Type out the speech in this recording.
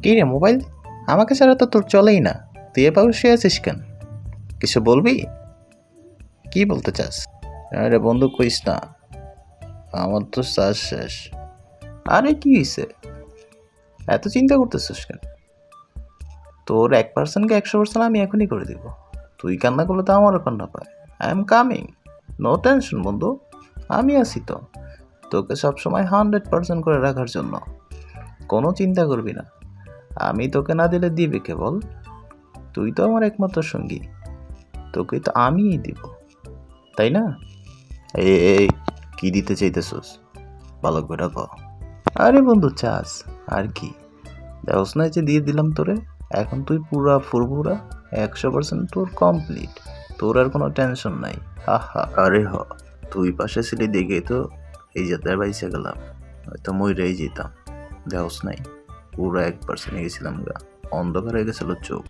কী রে মোবাইল? আমাকে ছাড়া তো তোর চলেই না, তুই এভাবে শুয়ে আছিস কেন? কিছু বলবি? কি বলতে চাস? আরে বন্ধু কইস না, আমার তো শ্বাস শেষ। আরে কি হয়েছে, এত চিন্তা করতেছিস কেন? তোর 1%কে 100% আমি এখনই করে দিব। তুই কান্না করলে তো আমারও কান্না পায়। I am coming, no tension বন্ধু, আমি আছি তো তোকে সবসময় 100% করে রাখার জন্য। কোনো চিন্তা করবি না, আমি তোকে না দিলে দিবে কে বল? তুই তো আমার একমাত্র সঙ্গী, তোকে তো আমিই দিব, তাই না? এই কি দিতে চাইতেছস, ভালো করে ক। আরে বন্ধু চাস আর কি, দেখোস না যে দিয়ে দিলাম তোরে, এখন তুই পুরা ফুরফুরা, 100% তোর কমপ্লিট, তোর আর কোনো টেনশন নাই। আহা আরে তুই পাশে ছিলি দেখে তো এই যাত্রায় বাইসে গেলাম, হয়তো মইরাই যেতাম। দেখোস নাই পুরো 1% গেছিলাম গা, অন্ধকার হয়ে গেছিল চোখ।